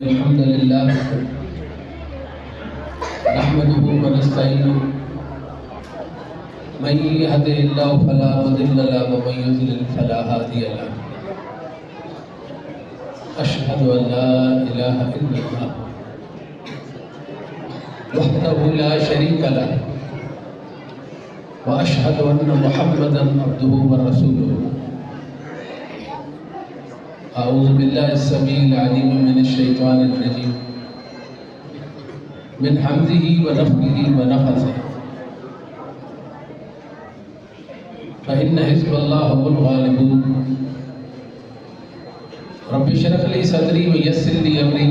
الحمد لله نحمده ونستعينه من يهده الله فلا مضل له ومن يضلل فلا هادي له أشهد أن لا إله إلا الله وحده لا شريك له وأشهد أن محمدا عبده ورسوله أعوذ بالله السميع العليم من الشيطان الرجيم من حمده ونفخه ونفثه فإن حزب الله هم الغالبون رب اشرح لي صدري ويسر لي أمري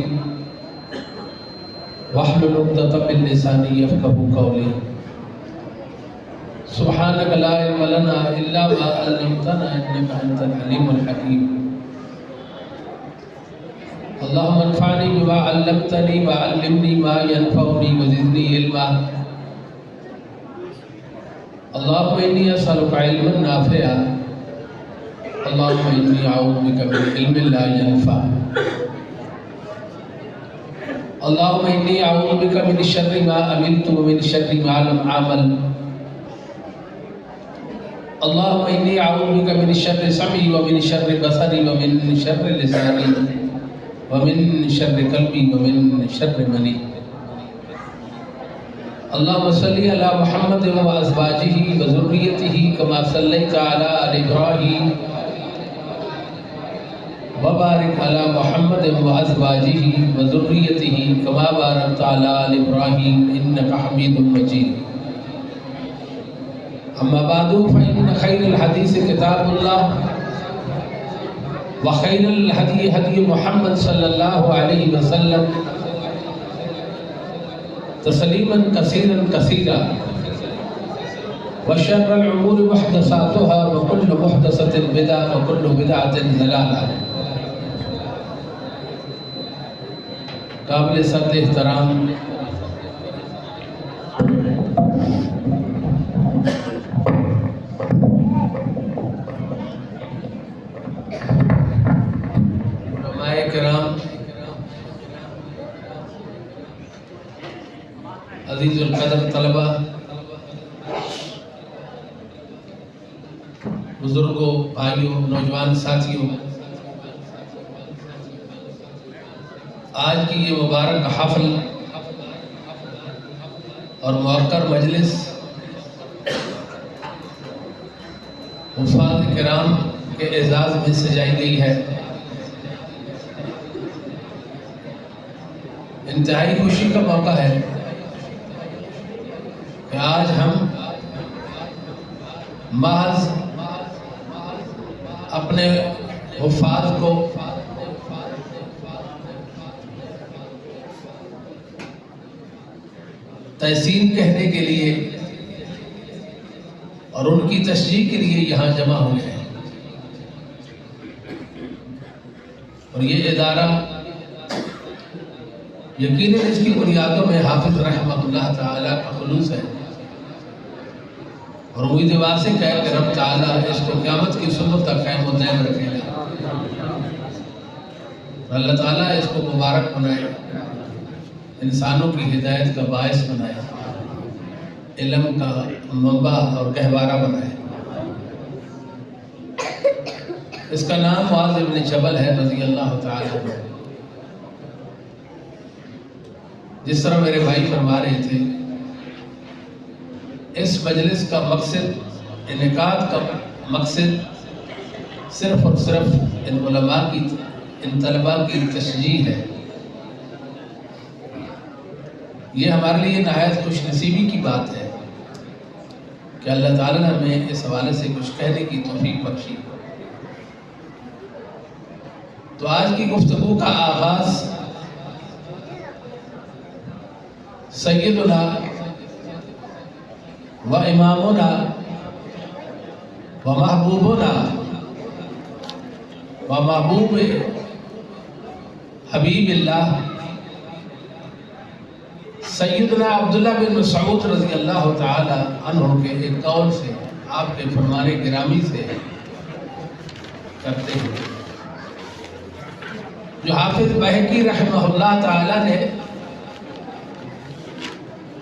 واحلل عقدة من لساني يفقهوا قولي سبحانك لا علم لنا إلا ما علمتنا إنك أنت العليم الحكيم اللهم انفعني بما علمتني وعلمني ما ينفعني وزدني علما اللهم إني أسألك علما نافعا اللهم إني أعوذ بك من علم لا ينفع اللهم إني أعوذ بك من شر ما عملت ومن شر ما لم أعمل اللهم إني أعوذ بك من شر سمعي ومن شر بصري ومن شر لساني ومن شر قلبي ومن شر مني اللهم صل على محمد وأزواجه وذريته كما صليت على آل إبراهيم وبارك على محمد وأزواجه وذريته كما باركت على آل إبراهيم إنك حميد مجيد أما بعد فإن خير الحديث كتاب الله وخير الهدي هدي محمد صلى الله عليه وسلم تسليما كثيرا كثيرا وشر الأمور محدثاتها وكل محدثة بدعة وكل بدعة ضلالة. قابل صد احترام کرام، عزیز القدر طلبہ، بزرگوں، بھائیوں، نوجوان ساتھیوں، آج کی یہ مبارک حفل اور موقر مجلس حفاظ کرام کے اعزاز میں سجائی گئی ہے. انتہائی خوشی کا موقع ہے کہ آج ہم محض اپنے حفاظ کو تحسین کہنے کے لیے اور ان کی تشجیع کے لیے یہاں جمع ہوئے ہیں. اور یہ ادارہ یقیناً اس کی بنیادوں میں حافظ رحمہ اللہ تعالیٰ کا خلوص ہے، اور امید واسع ہے کہ رب تعالیٰ اس کو قیامت کی صبح تک قائم و دائم رکھے گا. اللہ تعالیٰ اس کو مبارک بنائے، انسانوں کی ہدایت کا باعث بنائے، علم کا منبع اور گہوارہ بنائے. اس کا نام معاذ بن جبل ہے رضی اللہ تعالیٰ عنہ. جس طرح میرے بھائی فرما رہے تھے، اس مجلس کا مقصد، انعقاد کا مقصد صرف اور صرف ان علماء کی، ان طلباء کی تشجیع ہے. یہ ہمارے لیے نہایت خوش نصیبی کی بات ہے کہ اللہ تعالیٰ نے ہمیں اس حوالے سے کچھ کہنے کی توفیق بخشی. تو آج کی گفتگو کا آغاز سیدنا و امامنا و محبوبنا و محبوب حبیب اللہ سیدنا عبداللہ بن مسعود رضی اللہ تعالی عنہ کے ایک قول سے، آپ کے فرمان گرامی سے کرتے ہیں. جو حافظ بہقی رحمہ اللہ تعالی نے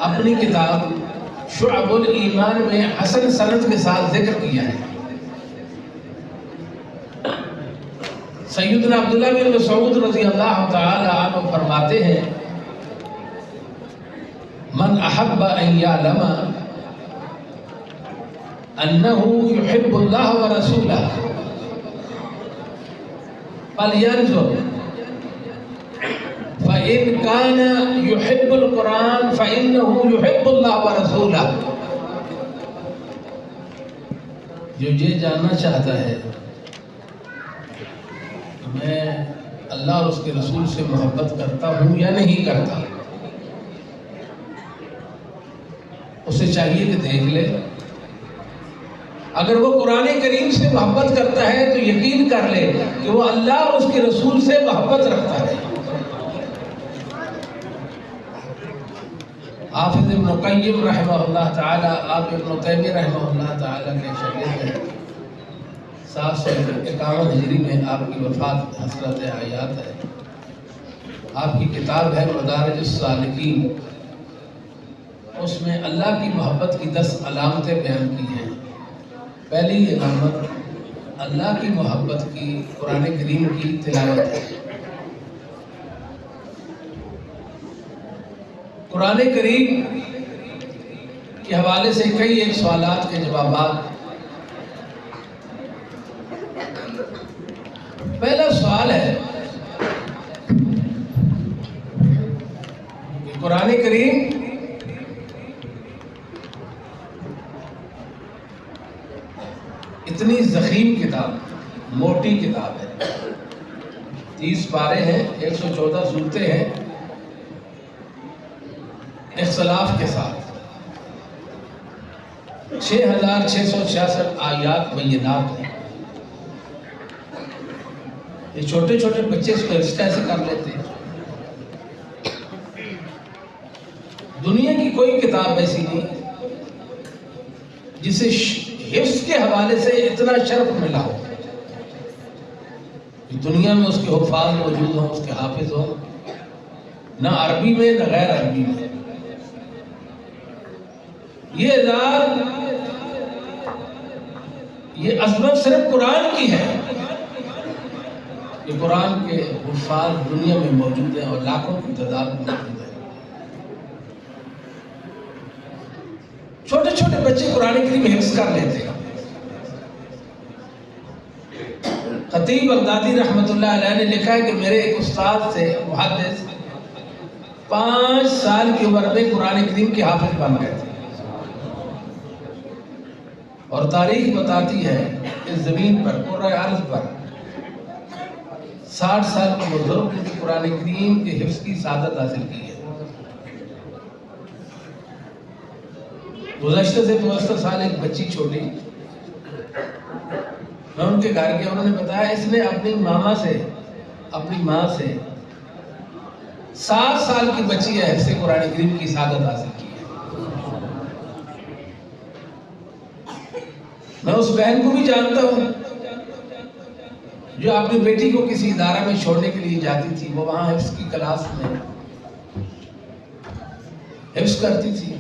اپنی کتاب شعب الایمان میں حسن سند کے ساتھ ذکر کیا ہے۔ سیدنا عبداللہ بن مسعود رضی اللہ تعالی عنہ فرماتے ہیں من احب ان یعلم انه يحب الله ورسوله فلينظر فإن كان يحب القرآن فإنه يحب الله ورسوله۔ جو یہ جاننا چاہتا ہے میں اللہ اور اس کے رسول سے محبت کرتا ہوں یا نہیں کرتا، اسے چاہیے کہ دیکھ لے۔ اگر وہ قرآن کریم سے محبت کرتا ہے تو یقین کر لے کہ وہ اللہ اور اس کے رسول سے محبت رکھتا ہے۔ حافظ ابن قیم رحمہ اللہ تعالی، آپ ابن تیمیہ رحمہ اللہ تعالی کے شاگرد ہیں۔ 751 ہجری میں آپ کی وفات حسرت حیات ہے۔ آپ کی کتاب ہے مدارج السالکین، اس میں اللہ کی محبت کی 10 علامتیں بیان کی ہیں۔ پہلی علامت اللہ کی محبت کی قرآن کریم کی تلاوت ہے۔ قرآن کریم کے حوالے سے کئی ایک سوالات کے جوابات۔ پہلا سوال ہے کہ قرآن کریم اتنی ضخیم کتاب، موٹی کتاب ہے، 30 پارے ہیں، 114 صورتیں ہیں، اختلاف کے ساتھ 6666 آیات بینات ہیں۔ یہ چھوٹے چھوٹے بچے اس کو حفظ کیسے کر لیتے ہیں؟ دنیا کی کوئی کتاب ایسی نہیں جسے حفظ کے حوالے سے اتنا شرف ملا ہو۔ دنیا میں اس کے حفاظ موجود ہوں، اس کے حافظ ہوں، نہ عربی میں نہ غیر عربی میں۔ یہ اعزاز، یہ عظمت صرف قرآن کی ہے کہ قرآن کے حفاظ دنیا میں موجود ہیں اور لاکھوں کی تعداد میں موجود ہیں۔ چھوٹے چھوٹے بچے قرآن کریم حفظ کر لیتے ہیں۔ خطیب بغدادی رحمۃ اللہ علیہ نے لکھا ہے کہ میرے ایک استاد سے محدث 5 سال کی عمر میں قرآن کریم کے حافظ بن گئے تھے، اور تاریخ بتاتی ہے کہ زمین پر کرۂ ارض پر 60 سال کے بزرگ نے قرآن کریم کے حفظ کی سعادت حاصل کی ہے۔ گزشتہ سے 2 سال ایک بچی چھوٹی، میں ان کے گھر گیا، انہوں نے بتایا اس نے اپنی ماما سے، اپنی ماں سے 7 سال کی بچی ہے حفظ قرآن کریم کی سعادت حاصل کی ہے۔ میں اس بہن کو بھی جانتا ہوں جو اپنی بیٹی کو کسی ادارہ میں چھوڑنے کے لیے جاتی تھی، وہ وہاں حفظ کی کلاس میں حفظ کرتی تھی،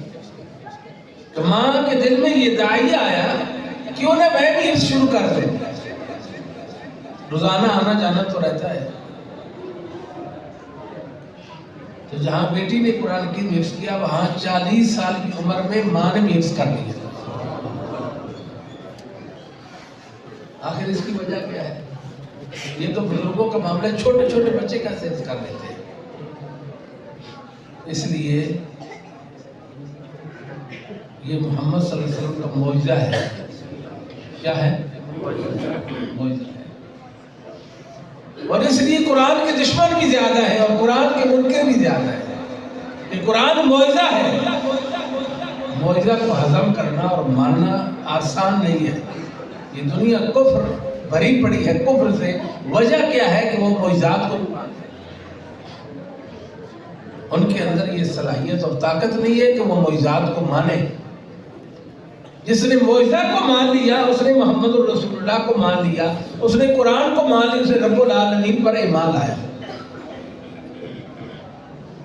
تو ماں کے دل میں یہ داعیہ آیا کیوں نہ میں بھی حفظ شروع کر دیں، روزانہ آنا جانا تو رہتا ہے۔ تو جہاں بیٹی نے قرآن کریم حفظ کیا، وہاں 40 سال کی عمر میں ماں نے بھی حفظ کر لیا۔ آخر اس کی وجہ کیا ہے؟ یہ تو بزرگوں کا معاملہ ہے، چھوٹے چھوٹے بچے کیسے حفظ کر لیتے ہیں؟ اس لیے یہ محمد صلی اللہ علیہ وسلم کا معجزہ ہے۔ کیا ہے؟ معجزہ ہے۔ اور اس لیے قرآن کے دشمن بھی زیادہ ہے اور قرآن کے منکر بھی زیادہ ہے۔ کہ قرآن معجزہ ہے، معجزہ کو ہضم کرنا اور ماننا آسان نہیں ہے۔ یہ دنیا کفر بھری پڑی ہے کفر سے۔ وجہ کیا ہے کہ وہ معجزات کو ان کے اندر یہ صلاحیت اور طاقت نہیں ہے کہ وہ معجزات کو مانے۔ جس نے معجزہ کو مان لیا، اس نے محمد الرسول اللہ کو مان لیا، اس نے قرآن کو مان لیا، اسے رب العالمین پر ایمان لایا۔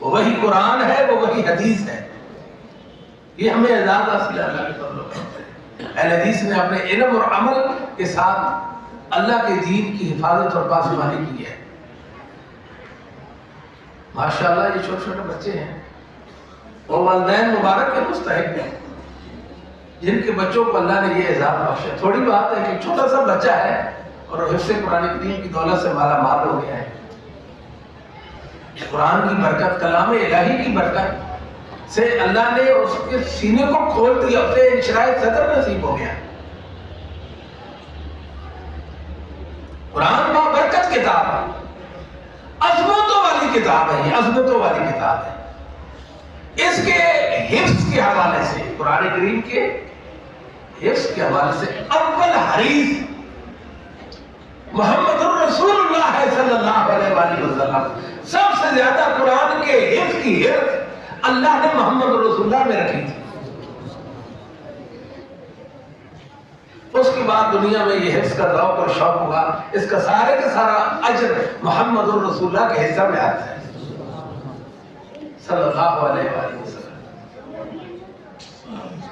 وہ وہی قرآن ہے، وہ وہی حدیث ہے. یہ ہمیں اعزاز حاصل ہے اللہ کے فضل و کرم سے. اہل حدیث نے اپنے علم اور عمل کے ساتھ اللہ کے دین کی حفاظت اور پاسبانی کی ہے. ماشاءاللہ یہ چھوٹے چھوٹے بچے ہیں، وہ والدین مبارک کے مستحق ہیں جن کے بچوں کو اللہ نے یہ اعزاز بخشا. تھوڑی بات ہے کہ چھوٹا سا بچہ ہے اور حفظ قرآن کریم کی دولت سے مالا مال ہو گیا ہے. قرآن کی برکت، کلام الہی کی برکت سے اللہ نے اس کے سینے کو کھول دیا، اسے انشراح صدر نصیب ہو گیا. قرآن برکت کتاب ہے، عظمتوں والی کتاب ہے، یہ عظمتوں والی کتاب ہے. اس کے حفظ کے حوالے سے، قرآن کریم کے حفظ کے حوالے سے اول حریص محمد الرسول اللہ صلی اللہ علیہ وآلہ وسلم. سب سے زیادہ قرآن کے حفظ کی حفظ اللہ نے محمد الرسول اللہ میں رکھی تھی. اس کے بعد دنیا میں یہ حفظ کا ذوق اور شوق ہوا، اس کا سارے کا سارا اجر محمد الرسول اللہ کے حصہ میں آتا ہے صلی اللہ علیہ وآلہ وسلم.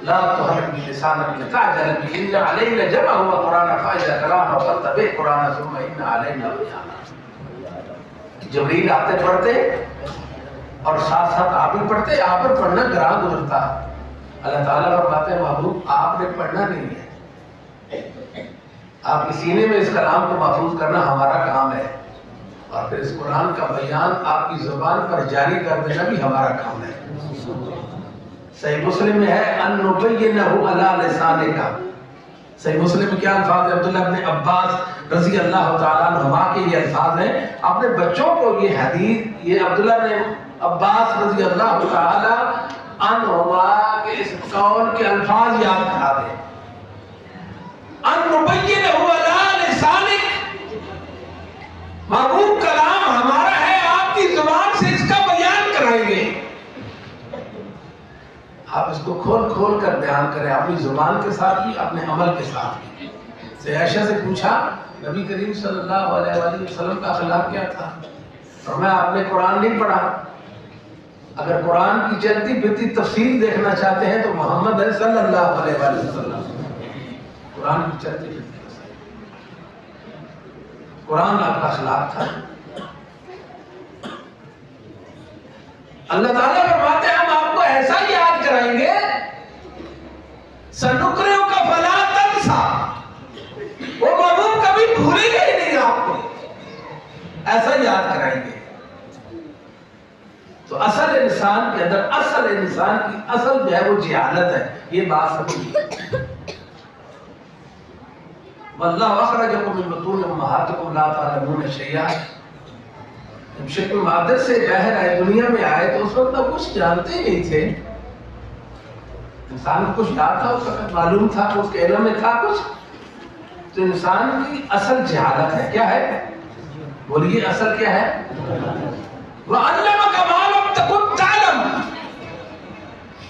لا تحرك بلسانك لتعجل به إن علينا جمعه وقرآنه فإذا قرأناه فاتبع قرآنه ثم إن علينا بيانه. جبریل آتے پڑھتے اور ساتھ ساتھ آپ بھی پڑھتے، آپ پر پڑھنا گراں گزرتا. اللہ تعالیٰ فرماتے ہیں محبوب آپ نے پڑھنا نہیں ہے، آپ کے سینے میں اس کلام کو محفوظ کرنا ہمارا کام ہے، اور پھر اس قرآن کا بیان آپ کی زبان پر جاری کر دینا بھی ہمارا کام ہے. صحیح مسلم میں ہے ان نبینہ علی لسانک. صحیح مسلم میں کیا الفاظ ہے؟ عبداللہ ابن عباس رضی اللہ تعالیٰ عنہما کے یہ الفاظ ہیں. اپنے بچوں کو یہ حدیث، یہ عبداللہ ابن عباس رضی اللہ تعالیٰ عنہما کے اس قول کے الفاظ یاد کرا دیں. ان نبینہ علی لسانک، محبوب کلام ہمارا ہے، آپ کی زبان سے اس کا بیان کرائیں گے. آپ اس کو کھول کھول کر بیان کریں، اپنی زبان کے ساتھ بھی، اپنے عمل کے ساتھ بھی. عائشہ سے پوچھا نبی کریم صلی اللہ علیہ وآلہ وسلم کا اخلاق کیا تھا؟ فرمایا آپ نے قرآن نہیں پڑھا. اگر قرآن کی چلتی پھرتی تفسیر دیکھنا چاہتے ہیں تو محمد صلی اللہ علیہ وآلہ وسلم. قرآن کی چلتی پھرتی تفسیر، قرآن آپ کا اخلاق تھا. اللہ تعالیٰ فرماتے ہیں ہم آپ کو ایسا یاد کرائیں گے، سنقرئک فلا تنسیٰ، وہ محبوب کبھی بھولے گا ہی نہیں آپ کو، ایسا یاد کرائیں گے. تو اصل انسان کے اندر، اصل انسان کی اصل جو ہے وہ جہالت ہے. یہ بات سمجھیے. واللہ اخرجکم من بطون امہاتکم لا تعلمون شیئا. جب شکل مادر سے باہر آئے، دنیا میں آئے، تو اس وقت اب کچھ جانتے ہی نہیں تھے. انسان کو کچھ یاد تھا، اس وقت معلوم تھا، اس کے علم میں تھا کچھ. تو انسان کی اصل جہالت ہے. کیا ہے؟ بولیے اصل کیا ہے؟ وَعَلَّمَكَ مَا لَمْ تَكُنْ تَعْلَمْ.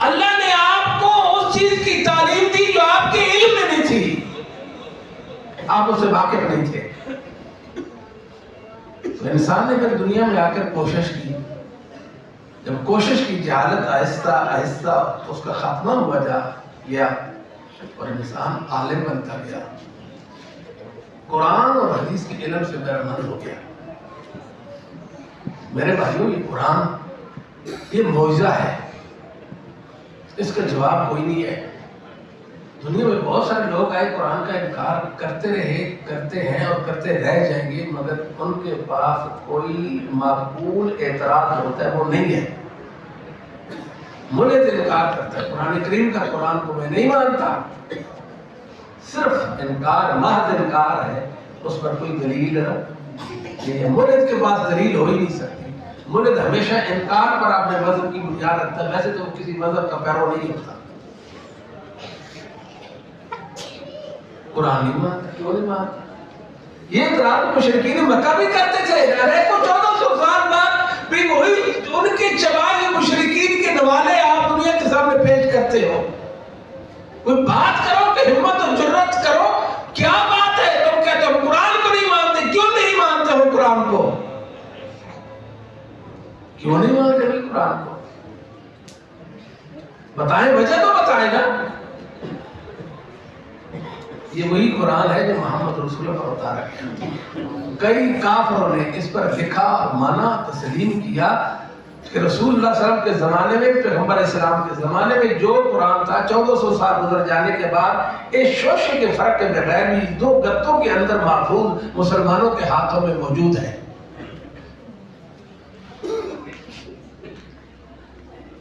اللہ نے آپ کو اس چیز کی تعلیم دی جو آپ کے علم میں نہیں تھی، آپ اسے واقف نہیں تھے. تو انسان نے پھر دنیا میں آ کر کوشش کی. جب کوشش کی، جہالت آہستہ آہستہ اس کا خاتمہ ہوا جا گیا اور انسان عالم بنتا گیا، قرآن اور حدیث کے علم سے برآمد ہو گیا. میرے بھائیوں، یہ قرآن یہ معجزہ ہے، اس کا جواب کوئی نہیں ہے. دنیا میں بہت سارے لوگ آئے، قرآن کا انکار کرتے رہے، کرتے ہیں اور کرتے رہ جائیں گے، مگر ان کے پاس کوئی معقول اعتراض ہوتا ہے وہ نہیں ہے. ملحد انکار کرتا ہے قرآن کریم کا، قرآن کو میں نہیں مانتا، صرف انکار، محض انکار ہے، اس پر کوئی دلیل نہیں ہے. ملحد کے پاس دلیل ہو ہی نہیں سکتی. ملحد ہمیشہ انکار پر اپنے مذہب کی بنیاد رکھتا ہے، ویسے تو وہ کسی مذہب کا پیرو نہیں ہوتا. قرآن نہیں مانتا. کیوں نہیں مانتا؟ یہ اعتراض مشرکین مکہ بھی کرتے تھے. ارے کو 1400 سال بعد بھی وہی ان کے چبائے مشرکین کے نوالے آپ دنیا کے سامنے پیش کرتے ہو. کوئی بات کرو کہ ہمت و جرت کرو. کیا بات ہے؟ تم کہتے ہو قرآن کو نہیں مانتے. کیوں نہیں مانتے ہو قرآن کو؟ کیوں نہیں مانتے؟ کوئی قرآن کو؟ بتائیں، وجہ تو بتائیں نا۔ یہ وہی قرآن ہے جو محمد رسول اللہ پر اتارا گیا۔ کئی کافروں نے اس پر لکھا، مانا، تسلیم کیا کہ رسول اللہ صلی اللہ علیہ وسلم کے زمانے میں، پیغمبر اسلام کے زمانے میں جو قرآن تھا 1400 سال گزر جانے کے بعد ایک شوشے کے فرق کے بغیر بھی 2 گتوں کے اندر محفوظ مسلمانوں کے ہاتھوں میں موجود ہے۔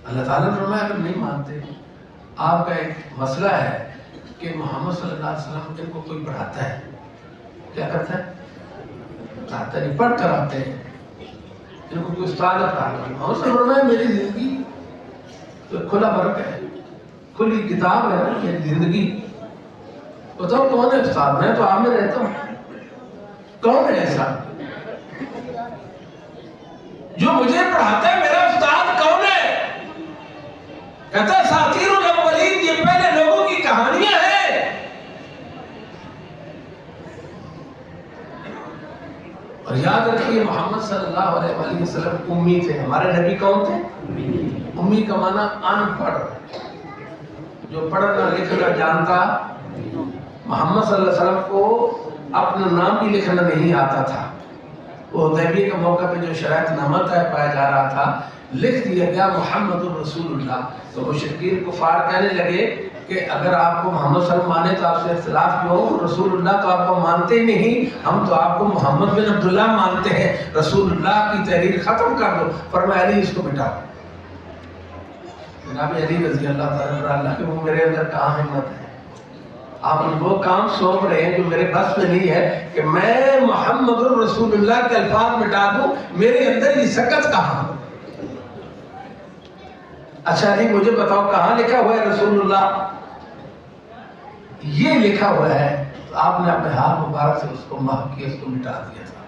اللہ تعالیٰ نے فرمایا اگر نہیں مانتے، آپ کا ایک مسئلہ ہے کہ محمد صلی اللہ علیہ وسلم ان کو کوئی پڑھاتا ہے، کیا کرتا ہے؟ پڑھاتا نہیں، پڑھ کر آتے ہیں، ان کو کوئی استاد پڑھاتا ہے۔ محمد صلی اللہ علیہ وسلم میری زندگی تو کھلا فرق ہے، کھلی کتاب ہے نا میری زندگی۔ بتاؤ کون ہے استاد؟ میں تو آپ میں رہتا ہوں، کون ہے ایسا جو مجھے پڑھاتا ہے؟ میرا استاد کون ہے؟ کہتا ہے اساطیر الاولین، یہ پہلے لوگوں کی کہانیاں ہیں۔ اور یاد رکھیے محمد صلی اللہ علیہ وآلہ وسلم امی تھے۔ ہمارے نبی کون تھے؟ امی کا معنی ان پڑھ، جو پڑھنا لکھنا جانتا۔ محمد صلی اللہ علیہ وسلم کو اپنا نام بھی لکھنا نہیں آتا تھا۔ وہ حدیبیہ کے موقع پہ جو شرائط نامہ طے پایا جا رہا تھا، لکھ دیا گیا محمد الرسول اللہ۔ تو مشرکین کفار کہنے لگے کہ اگر آپ کو محمد صلی اللہ علیہ وسلم مانے تو آپ سے اختلاف کیوں؟ رسول اللہ تو آپ کو مانتے ہی نہیں، ہم تو آپ کو محمد بن عبداللہ مانتے ہیں، رسول اللہ کی تحریر ختم کر دو۔ فرمایا علی اس کو مٹاؤ۔ جناب علی رضی اللہ تعالیٰ عنہ کہ وہ میرے اندر کہاں ہمت ہے، آپ وہ کام سونپ رہے ہیں جو میرے بس میں نہیں ہے کہ میں محمد الرسول اللہ کے الفاظ مٹا دوں، میرے اندر یہ سکت کہاں؟ اچھا علی مجھے بتاؤ کہاں لکھا ہوا ہے رسول اللہ؟ یہ لکھا ہوا ہے۔ تو آپ نے اپنے ہاتھ مبارک سے اس کو محو کیا، اس کو مٹا دیا تھا۔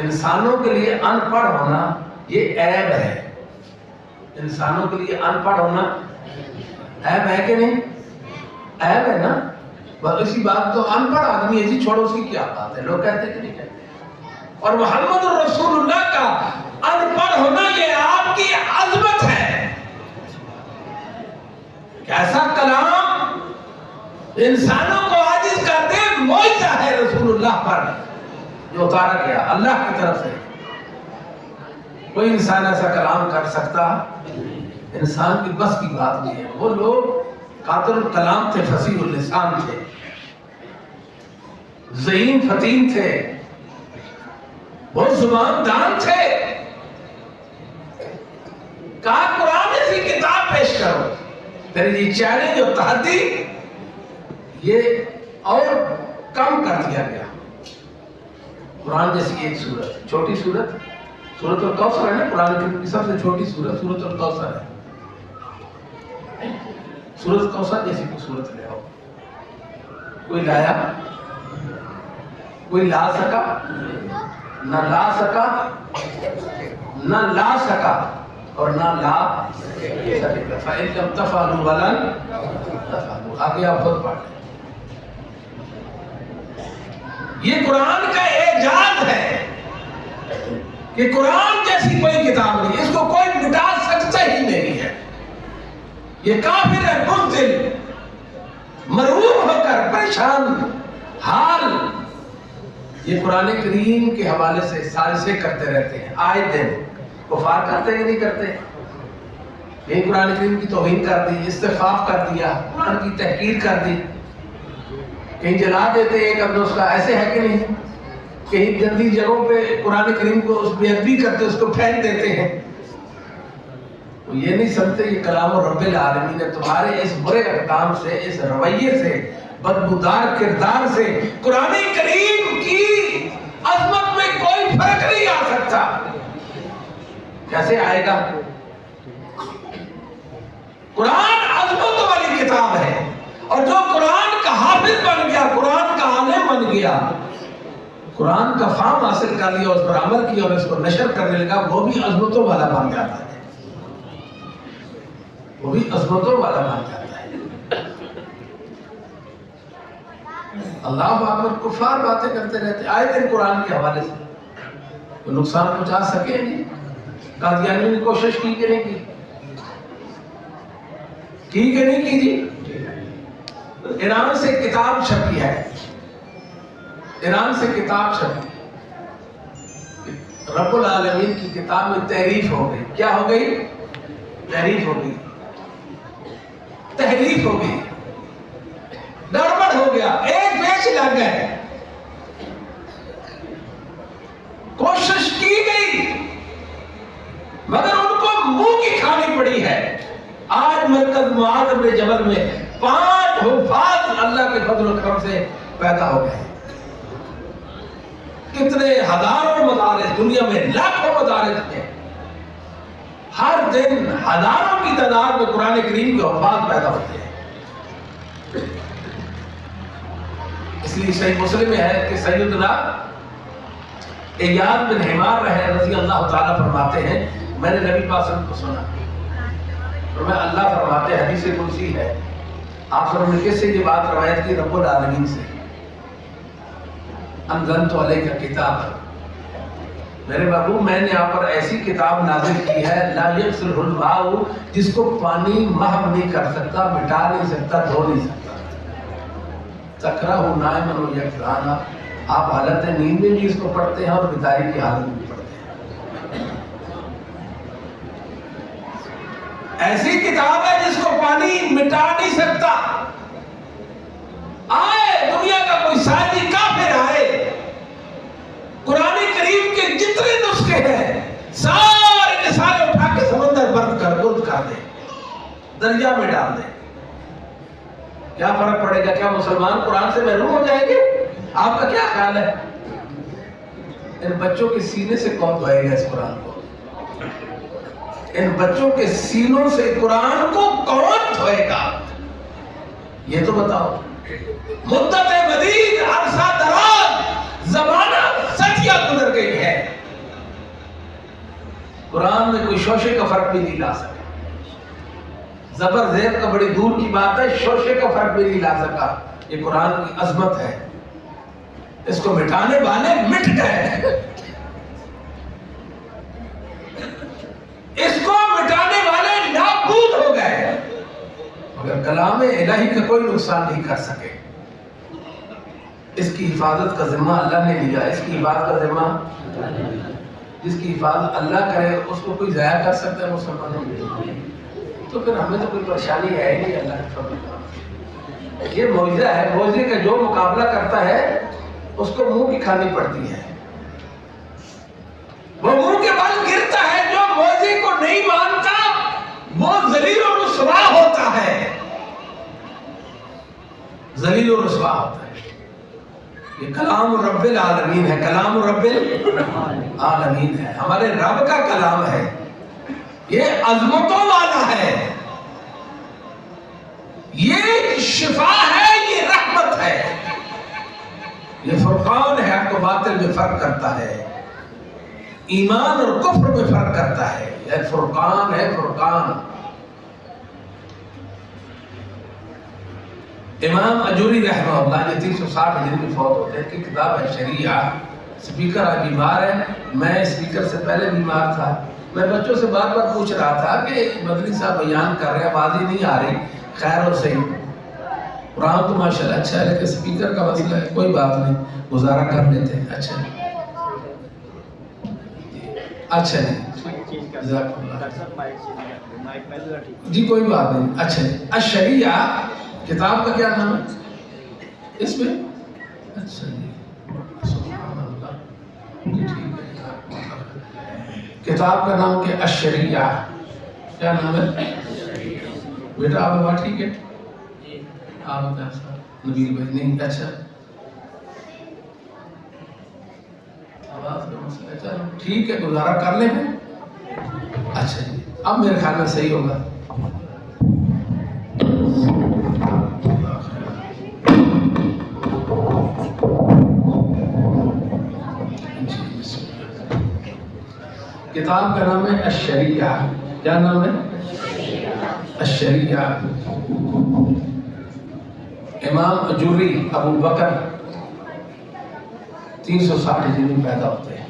انسانوں کے لیے ان پڑھ ہونا یہ عیب ہے، انسانوں کے لیے ان پڑھ ہونا عیب ہے کہ نہیں؟ عیب ہے نا۔ بس اسی بات تو ان پڑھ آدمی ہے جی، چھوڑو اس کی کیا بات ہے، لوگ کہتے کہ نہیں کہتے۔ اور محمد الرسول اللہ کا ان پڑھ ہونا یہ آپ کی عظمت ہے۔ کیسا کلام انسانوں کو عاجز کر دے، معجزہ ہے رسول اللہ پر جو اتارا گیا اللہ کی طرف سے۔ کوئی انسان ایسا کلام کر سکتا؟ انسان کی بس کی بات نہیں ہے۔ وہ لوگ قادر الکلام تھے، فصیح اللسان تھے، ذہین فطین تھے، بہت زبان دان تھے۔ کہا قرآن ایسی کتاب پیش کرو، پھر یہ چیلنج اور تحدی یہ اور کم کر دیا گیا۔ قرآن جیسی ایک سورت، چھوٹی سورت، سورۃ الکوثر ہے نا، قرآن کی سب سے چھوٹی سورت سورۃ الکوثر ہے۔ سورۃ کوثر جیسی کوئی سورت لے آؤ، کوئی لایا؟ کوئی لا سکا؟ نہ لا سکا، نہ لا سکا اور نہ لا سکے۔ فَإِن لَمْ تَفْعَلُوا وَلَن تَفْعَلُوا، آگے آپ خود پڑھ لیں۔ یہ قرآن کا اعجاز ہے کہ قرآن جیسی کوئی کتاب نہیں، اس کو کوئی مٹا سکتا ہی نہیں ہے۔ یہ کافر ہے، بزدل، مرعوب ہو کر پریشان حال یہ قرآن کریم کے حوالے سے سازشیں کرتے رہتے ہیں آئے دن۔ کفار کرتے ہیں نہیں کرتے؟ کہیں قرآن کریم کی توہین کر دی، استخفاف کر دیا، قرآن کی تحقیر کر دی، کہیں جلا دیتے ایک اب اس کا، ایسے ہے کہ نہیں؟ کہیں گندی جگہوں پہ قرآن کریم کو اس بے ادبی کرتے، اس کو پھینک دیتے ہیں۔ تو یہ نہیں سمجھتے یہ کلام رب العالمین ہے۔ تمہارے اس برے اقدام سے، اس رویے سے، بدبودار کردار سے قرآن کریم کی عظمت میں کوئی فرق نہیں آ سکتا۔ کیسے آئے گا؟ قرآن عظمت والی کتاب ہے، اور جو قرآن کا حافظ بن گیا، قرآن کا عالم بن گیا، قرآن کا فہم حاصل کر لیا، اس پر عمل کیا اور اس کو نشر کرنے لگا، وہ بھی عظمتوں والا بن جاتا ہے، وہ بھی عظمتوں والا بن جاتا ہے۔ اللہ اکبر، کفار باتیں کرتے رہتے آئے دن قرآن کے حوالے سے، کوئی نقصان پہنچا سکے نہیں۔ قادیانیوں نے کوشش کی کہ نہیں کی کہ نہیں کی جی؟ ایران سے کتاب چھپی ہے، ایران سے کتاب چھپی، رب العالمین کی کتاب میں تحریف ہو گئی. کیا ہو گئی؟ تحریف ہو گئی، تحریف ہو گئی، گڑبڑ ہو گیا، ایک پیچ لگ گئے. کوشش کی گئی مگر ان کو منہ کی کھانی پڑی ہے. آج مرکز معاذ بن جبل میں 5 حفاظ اللہ کے فضل و کرم سے پیدا ہو گئے. کتنے ہزاروں مدارس، دنیا میں لاکھوں مدارس ہیں، ہر دن ہزاروں کی تعداد میں قرآن کریم کے حفاظ پیدا ہوتے ہیں. اس لیے صحیح مسلم میں ہے کہ سیدنا ایاد بن حمار رضی اللہ تعالیٰ فرماتے ہیں، میں نے نبی پاک صلی اللہ علیہ وسلم کو سنا، اور میں اللہ فرماتے ہیں، حدیث قدسی ہے، آپ صلی اللہ علیہ وسلم نے کس سے یہ بات روایت کی؟ رب العالمین سے. انزلت علیک کتاب، میرے محبوب میں نے آپ پر ایسی کتاب نازل کی ہے، لا یغسلہ الماء، جس کو پانی محو نہیں کر سکتا، مٹا نہیں سکتا، دھو نہیں سکتا. تکرہ نائما و یقظانا، آپ حالت نیند میں بھی اس کو پڑھتے ہیں اور بیداری کی حالت میں بھی پڑھتے ہیں. ایسی کتاب ہے جس کو پانی مٹا نہیں سکتا. آئے دنیا کا کوئی ساتھی کافر آئے، قرآن کریم کے جتنے نسخے ہیں سارے کے سارے اٹھا کے سمندر برد کر دے، دریا میں ڈال دے، کیا فرق پڑے گا؟ کیا مسلمان قرآن سے محروم ہو جائیں گے؟ آپ کا کیا خیال ہے؟ ان بچوں کے سینے سے کون دھوئے گا اس قرآن کو؟ ان بچوں کے سینوں سے قرآن کو کون دھوئے گا؟ یہ تو بتاؤ. مدت مدید، عرصہ دراز، زمانہ صدیاں گزر گئی ہے، قرآن میں کوئی شوشے کا فرق بھی نہیں لا سکا. زبر زیر کا بڑی دور کی بات ہے، شوشے کا فرق بھی نہیں لا سکا. یہ قرآن کی عظمت ہے، اس کو مٹانے والے مٹ گئے، اس کو مٹانے والے نابود ہو گئے، مگر کلام الہی کا کوئی نقصان نہیں کر سکے. اس کی حفاظت کا ذمہ اللہ نے لیا، اس کی حفاظت کا ذمہ، جس کی حفاظت اللہ کرے اس کو کوئی ضائع کر سکتا ہے مسلمانوں میں؟ تو پھر ہمیں تو کوئی پریشانی ہے ہی نہیں. اللہ کے فضل کا یہ معجزہ ہے، معجزے کا جو مقابلہ کرتا ہے اس کو منہ کی کھانی پڑتی ہے، وہ منہ کے بل گرتا ہے. جو معجزے کو نہیں مانتا وہ ذلیل و رسوا ہوتا ہے، ذلیل و رسوا ہوتا ہے. یہ کلام رب العالمین ہے، کلام رب العالمین ہے، ہمارے رب کا کلام ہے، یہ عظمتوں والا ہے، یہ شفا ہے، یہ رحمت ہے، یہ فرقان ہے، حق و باطل میں فرق کرتا ہے، ایمان اور کفر میں فرق کرتا ہے. یہ فرقان ہے، فرقان. امام اجوری رحمہ اللہ یہ 360 ہجری میں فوت ہوتے ہیں، کی کتاب ہے شریعہ. سپیکر آج بیمار ہے، میں سپیکر سے پہلے بیمار تھا. میں بچوں سے بار بار پوچھ رہا تھا کہ مدنی صاحب بیان کر رہے ہیں، آواز ہی نہیں آ رہی. خیر و صحیح، قرآن تو ماشاءاللہ اچھا ہے، لیکن سپیکر کا مسئلہ ہے. کوئی بات نہیں، گزارا کر لیتے ہیں. اچھا اچھا جی، کوئی بات نہیں. اچھا الشریعہ کتاب کا کیا نام ہے اس میں؟ اچھا جی، سبحان اللہ، ٹھیک ہے. کتاب کا نام کیا؟ الشریعہ. کیا نام ہے بیٹا؟ آپ بات ٹھیک ہے؟ آپ نبیل بھائی نہیں؟ اچھا، آواز کا مسئلہ. چلو ٹھیک ہے، گزارا کر لیں. اچھا جی، اب میرے خیال میں صحیح ہوگا. کتاب کا نام ہے الشریعہ. کیا نام ہے؟ الشریعہ. امام اجوری ابو بکر 360 ہجری میں پیدا ہوتے ہیں.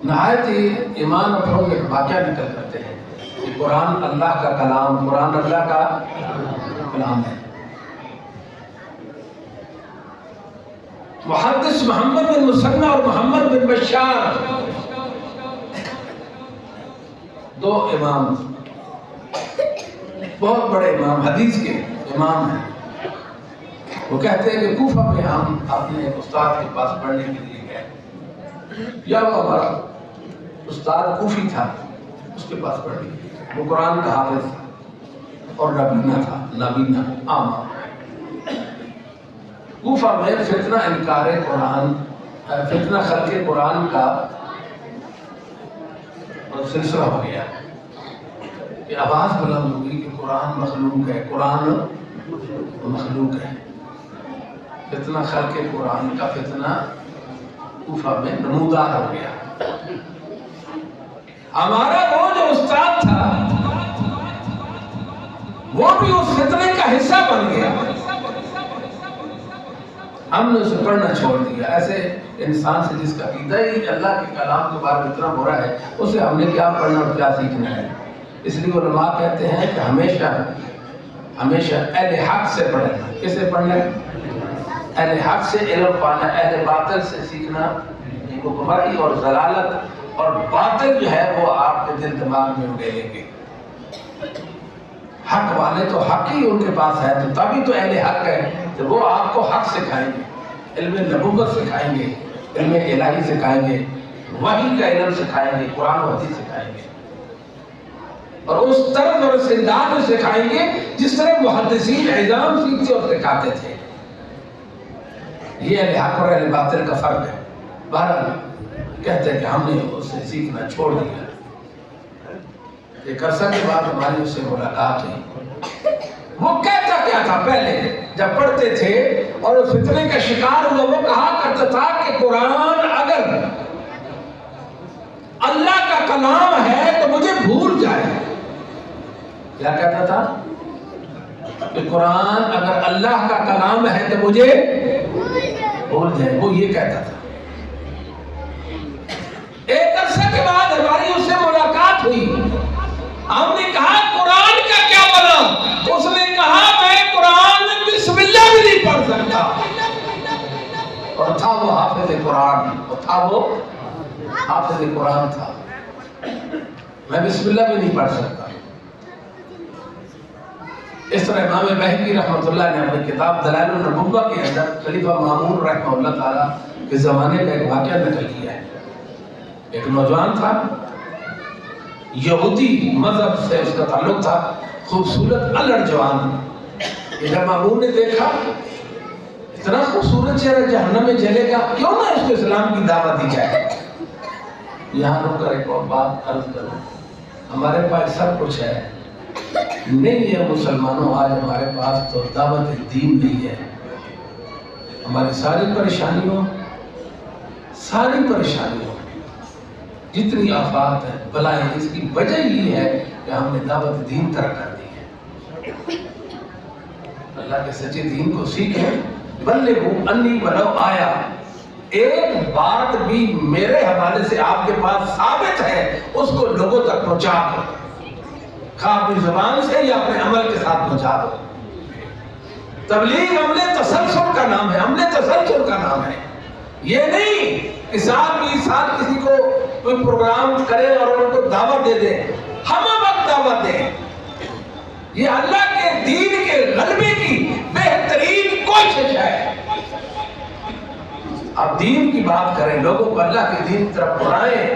نہایت ہی ایمان افروز ایک واقعہ نکل کرتے ہیں کہ قرآن اللہ کا کلام، قرآن اللہ کا کلام ہے۔ محدث محمد بن مثنى اور محمد بن بشار دو امام، بہت بڑے امام، حدیث کے امام ہیں۔ وہ کہتے ہیں کہ کوفہ میں ہم اپنے استاد کے پاس پڑھنے کے لیے گئے، یا وہ ہمارا استاد کوفی تھا، اس کے پاس پڑھنے کے لیے۔ وہ قرآن کا حافظ تھا اور نابینا تھا، نابینا عام۔ کوفہ میں فتنہ انکار قرآن، فتنہ خلق قرآن کا سلسلہ ہو گیا کہ آواز بلند ہوگی کہ قرآن مخلوق ہے، قرآن مخلوق ہے۔ فتنہ خلق قرآن کا فتنہ کوفہ میں نمودار ہو گیا۔ ہمارا وہ جو استاد تھا وہ بھی اس فتنے کا حصہ بن گیا، ہم نے اسے پڑھنا چھوڑ دیا۔ ایسے انسان سے جس کا عقیدہ ہی اللہ کے کلام کے بارے میں اتنا برا ہے، اسے ہم نے کیا پڑھنا اور کیا سیکھنا ہے؟ اس لیے علماء کہتے ہیں کہ ہمیشہ اہل حق سے پڑھنا۔ کسے پڑھنا؟ اہل حق سے علم پانا، اہل باطل سے سیکھنا گمراہی اور ضلالت اور باطل جو ہے وہ آپ کے دل دماغ میں اگلیں گے۔ حق والے تو حق ہی ان کے پاس ہے، تو تبھی تو اہل حق ہے، تو وہ آپ کو حق سکھائیں گے، علم نبوت سکھائیں گے، علم الہی سکھائیں گے، وحی کا علم سکھائیں گے، قرآن و حدیث سکھائیں گے، اور اس طرز اور اس انداز میں سکھائیں گے جس طرح محدثین عظام سیکھتے اور سکھاتے تھے۔ یہ اہل حق اور اہل باطل کا فرق ہے۔ بہرحال کہتے ہیں کہ ہم نے اس سے سیکھنا چھوڑ دیا۔ ایک عرصہ کے بعد ہماری اس سے ملاقات ہوئی۔ وہ کہتا کیا تھا پہلے جب پڑھتے تھے اور اس فتنے کا شکار ہوا، وہ کہا کرتا تھا کہ قرآن اگر اللہ کا کلام ہے تو مجھے بھول جائے۔ کیا کہتا تھا؟ کہ قرآن اگر اللہ کا کلام ہے تو مجھے بھول جائے، وہ یہ کہتا تھا۔ ایک عرصے کے بعد ہماری اس سے ملاقات ہوئی، ہم نے کہا قرآن کا کیا بنا؟ اس نے کہا میں قرآن میں بسم اللہ بھی نہیں پڑھ سکتا، اور تھا وہ حافظ قرآن تھا، میں بسم اللہ بھی نہیں پڑھ سکتا۔ اس طرح امام بہقی رحمۃ اللہ نے اپنی کتاب دلائل النبوہ کے اندر خلیفہ مامون رحمہ اللہ تعالیٰ کے زمانے کا ایک واقعہ نقل کیا ہے۔ ایک نوجوان تھا، یہودی مذہب سے اس کا تعلق تھا، خوبصورت الڑ جوان۔ جب مامون نے دیکھا اتنا خوبصورت چہرہ جہنم میں جلے گا، کیوں نہ اس کو اسلام کی دعوت دی جائے۔ یہاں رک کر ایک اور بات عرض کروں، ہمارے پاس سب کچھ ہے، نہیں ہے مسلمانوں، آج ہمارے پاس تو دعوت دین نہیں ہے۔ ہماری ساری پریشانیوں جتنی آفات ہیں، بلائیں، اس کی وجہ یہ ہے کہ ہم نے دعوت دین ترک کر دی ہے۔ اللہ کے سچے دین کو سیکھیں۔ بلغوا انی ولو آیا، ایک بات بھی میرے حوالے سے آپ کے پاس ثابت ہے، اس کو لوگوں تک پہنچا دو، خواہ اپنی زبان سے یا اپنے عمل کے ساتھ پہنچا دو۔ تبلیغ عمل تسلسل کا نام ہے، یہ نہیں کہ ساتھ کسی کو کوئی پروگرام کرے اور ان کو دعوت دے دیں، ہم وقت دعوت دیں۔ یہ اللہ کے دین کے غلبے کی بہترین کوشش ہے۔ آپ دین کی بات کریں، لوگوں کو اللہ کے دین کی طرف بلائیں،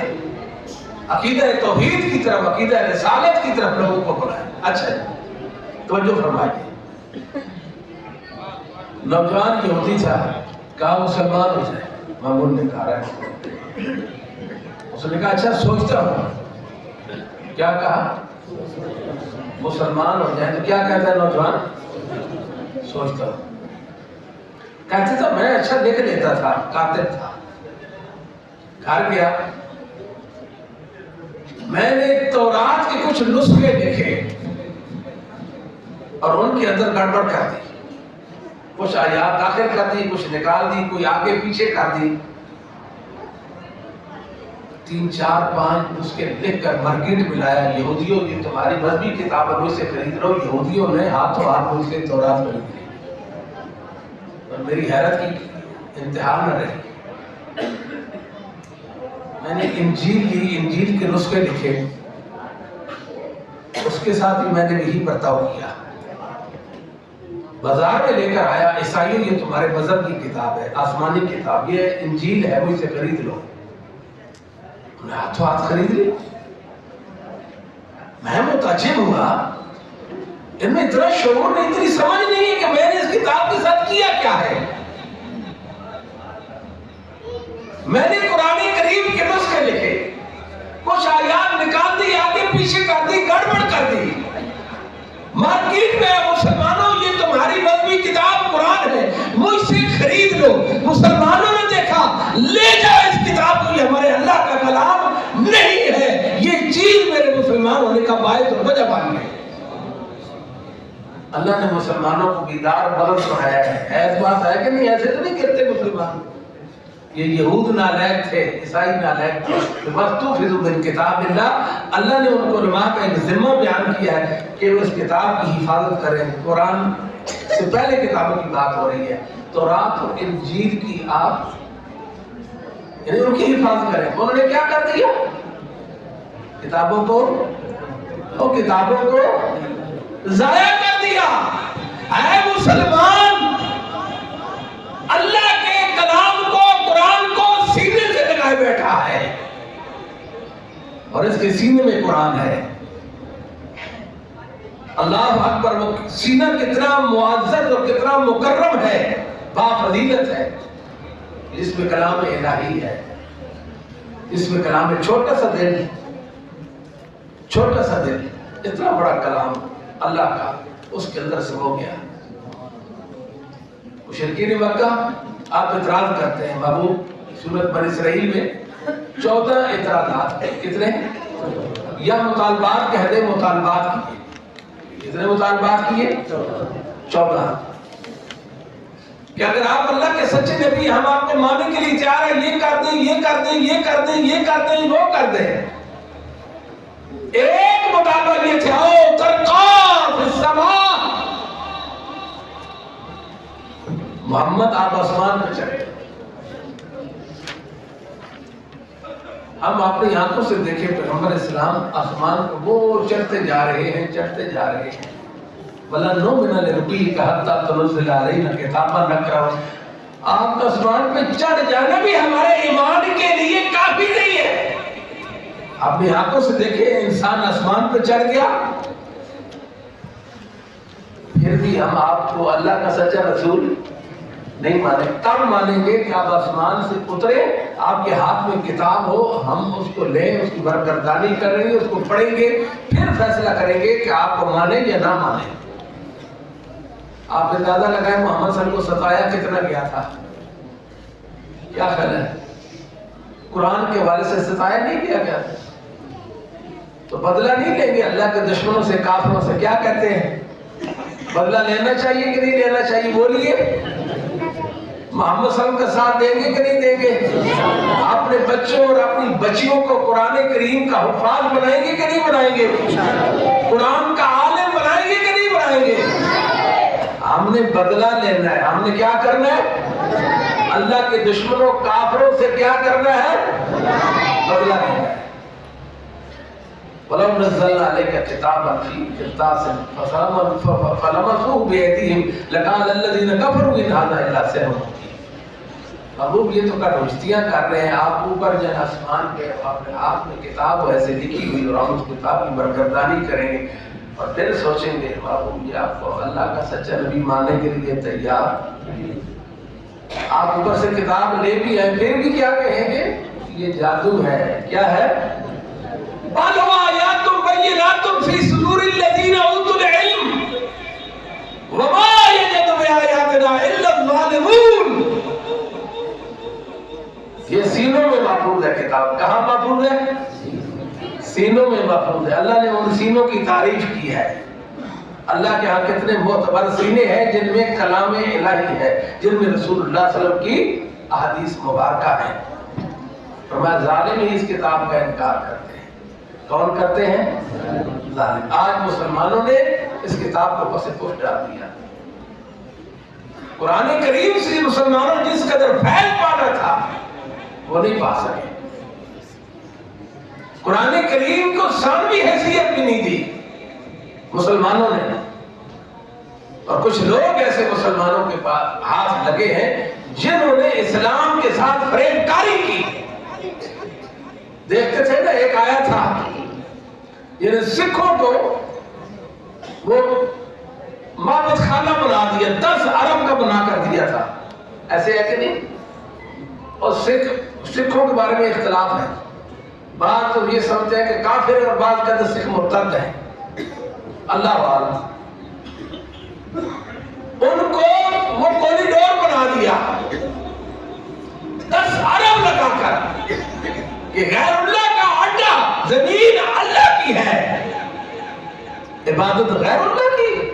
عقیدہ توحید کی طرف، عقیدہ رسالت کی طرف لوگوں کو بلائیں۔ اچھا توجہ فرمائیے، نوجوان یہودی تھا، کہا مسلمان ہو جائے۔ مامون نے کہا رہا، اس نے کہا اچھا سوچتا ہوں۔ کیا کہا؟ مسلمان ہو جائے۔ تو کیا کہتا ہے نوجوان؟ سوچتا ہوں۔ کہتے تھا میں اچھا لکھ لیتا تھا، کاتب تھا، گھر گیا، میں نے تورات کے کچھ نسخے لکھے اور ان کے اندر گڑبڑ کر دی، کچھ آیات داخل کر دی، کچھ نکال دی، کوئی آگے پیچھے کر دی۔ 3 4 5 نسخے لکھ کر مارکیٹ میں لایا. یہودیوں یہ تمہاری مذہبی کتاب ہے, مجھ سے خرید لو. یہودیوں نے ہاتھوں ہاتھ مجھ سے تورات خرید لی. اور میری حیرت کی انتہا نہ رہی. میں نے انجیل لی, انجیل کے نسخے لکھے, اس کے ساتھ بھی میں نے یہی برتاؤ کیا. بازار میں لے کر آیا, عیسائیوں یہ تمہارے مذہب کی کتاب ہے, آسمانی کتاب, یہ انجیل ہے, مجھ سے خرید لو. انہوں نے ہاتھوں ہاتھ خرید لی. میں متعجب ہوا, ان میں اتنا شعور نہیں, اتنی سمجھ نہیں ہے کہ میں نے اس کتاب کے ساتھ کیا کیا ہے. میں نے قرآن کریم کے نسخے لکھے, کچھ آیات نکال دی, آگے پیچھے کر دی, گڑبڑ کر دی. مارکیٹ میں مسلمانوں یہ تمہاری مذہبی کتاب قرآن ہے, مجھ سے خرید لو. مسلمانوں نے دیکھا, لے جاؤ اس کتاب کو, یہ ہمارے اللہ کا کلام نہیں ہے. یہ چیز میرے مسلمان ہونے کا باعث اور وجہ بن گئی. اللہ نے مسلمانوں کو بیدار بلند بنایا ہے. ایسی بات ہے کہ نہیں, ایسے تو نہیں کرتے مسلمان. یہ یہود نالائق تھے, عیسائی نالائق تھے. وَاسْتُحْفِظُوا مِنْ کِتَابِ اللَّهِ, اللہ نے ان کو علماء کا ایک ذمہ بیان کیا ہے کہ وہ اس کتاب کی حفاظت کریں. قرآن سے پہلے کتابوں کی بات ہو رہی ہے, تورات اور انجیل کی آپ یعنی ان کی حفاظت کریں. انہوں نے کیا کر دیا, کتابوں کو ضائع کر دیا. اے مسلمان, اللہ کے کلام کو, قرآن کو سینے سے لگائے بیٹھا ہے, اور اس کے سینے میں قرآن ہے. اللہ اکبر. وہ سینہ کتنا معزز اور کتنا مکرم ہے, بافضیلت ہے, جس میں کلام الہی ہے, جس میں کلام چھوٹا سا دل, اتنا بڑا کلام اللہ کا اس کے اندر سے ہو گیا. مشرکین مکہ آپ اعتراض کرتے ہیں, محبوب سورۃ بنی اسرائیل میں 14 اعتراضات ہیں. کتنے یا مطالبات کہہ دیں, مطالبات کیے. کتنے مطالبات کیے؟ 14. کہ اگر آپ اللہ کے سچے نبی, ہم آپ کو ماننے کے لیے تیار ہیں, یہ کر دیں, یہ کر دیں, یہ کر دیں, یہ کر دیں, وہ کر دیں. ایک مطالبہ یہ تھا, او ترقا فی السماء, محمد آپ آسمان پہ چڑھے. ہم اپنی آنکھوں سے دیکھیں پیغمبر اسلام آسمان کو وہ چڑھتے جا رہے ہیں, چڑھتے جا رہے ہیں. وَلَن نُؤْمِنَ لِرُقِيِّكَ حَتَّىٰ تُنَزِّلَ عَلَيْنَا كِتَابًا نَقْرَؤُهُ. آپ کا آسمان پہ چڑھ جانا بھی ہمارے ایمان کے لیے کافی نہیں ہے. اپنی آنکھوں سے دیکھیں, انسان آسمان پہ چڑھ گیا, پھر بھی ہم آپ کو اللہ کا سچا رسول نہیں مانیں. تب مانیں گے کہ آپ آسمان سے اترے, آپ کے ہاتھ میں کتاب ہو, ہم اس کو لیں, اس کی برگردانی کریں گے, اس کو پڑھیں گے, پھر فیصلہ کریں گے کہ آپ کو مانیں یا نہ مانیں. آپ اندازہ لگائیں محمد صلی اللہ علیہ وسلم کو ستایا کتنا گیا تھا, کیا خیال ہے؟ قرآن کے حوالے سے ستایا نہیں کیا گیا تھا, تو بدلہ نہیں لیں گے اللہ کے دشمنوں سے, کافروں سے. کیا کہتے ہیں, بدلہ لینا چاہیے کہ نہیں لینا چاہیے؟ بولیے. محمد صلی اللہ علیہ وسلم کا ساتھ دیں گے کہ نہیں دیں گے؟ اپنے بچوں اور اپنی بچیوں کو قرآن کریم کا حفاظ بنائیں گے کہ نہیں بنائیں گے؟ قرآن کا عالم بنائیں گے کہ نہیں بنائیں گے؟ ہم نے بدلہ لینا ہے. ہم نے کیا کرنا ہے؟ اللہ کے دشمنوں, کافروں سے کیا کرنا ہے؟ بدلہ لینا ہے. وَلَوْ نَزَّلْنَا عَلَيْكَ كِتَابًا فِي قِرْطَاسٍ فَلَمَسُوهُ بِأَيْدِيهِمْ لَقَالَ الَّذِينَ كَفَرُوا إِنْ هَذَا إِلَّا سِحْرٌ مُبِينٌ. محبوب یہ تو کٹوستیاں کر رہے ہیں, آپ اوپر جن آسمان پہ اپنے ہاتھ میں کتاب ہو ایسے لکھی ہوئی, اور ہم اس کتاب کی برگردانی کریں گے, اور پھر سوچیں گے محبوب یہ آپ کو اللہ کا سچا نبی ماننے کے لیے تیار. آپ اوپر سے کتاب لے بھی ہیں, پھر بھی کیا کہیں گے؟ یہ جادو ہے. کیا ہے؟ بَلْ هُوَ آيَاتٌ بَيِّنَاتٌ فِي صُدُورِ الَّذِينَ أُوتُوا الْعِلْمَ وَمَا يَجْحَدُ بِآيَاتِنَا إِلَّا الظَّالِمُونَ. یہ سینوں میں محفوظ ہے کتاب. کہاں محفوظ ہے؟ سینوں میں محفوظ ہے. اللہ نے ان سینوں کی تعریف کی ہے. اللہ کے ہاں کتنے معتبر سینے ہیں جن میں کلام الہی ہے, جن میں رسول اللہ صلی اللہ علیہ وسلم کی احادیث مبارکہ ہیں. فرمایا ظالم ہی اس کتاب کا انکار کرتے ہیں. کون کرتے ہیں؟ ظالم. آج مسلمانوں نے اس کتاب کو پس پوش ڈال دیا. قرآن کریم سے مسلمانوں جس قدر فیض پانا تھا وہ نہیں پا سکے. قرآن کریم کو ثانوی حیثیت بھی نہیں دی مسلمانوں نے. اور کچھ لوگ ایسے مسلمانوں کے پاس ہاتھ لگے ہیں جنہوں نے اسلام کے ساتھ فریب کاری کی. دیکھتے تھے نا ایک آیا تھا جنہیں سکھوں کو وہ معبد خانہ بنا دیا, 10 ارب کا بنا کر دیا تھا. ایسے ہے کہ نہیں؟ اور سکھوں کے بارے میں اختلاف ہے. بعض تو یہ سمجھتے ہیں کہ کافر اور بعض کہتے ہیں سکھ مرتد ہیں. اللہ عالم. ان کو وہ کوریڈور بنا دیا 10 ارب لگا کر کہ غیر اللہ کا اڈا, زمین اللہ کی ہے, عبادت غیر اللہ کی.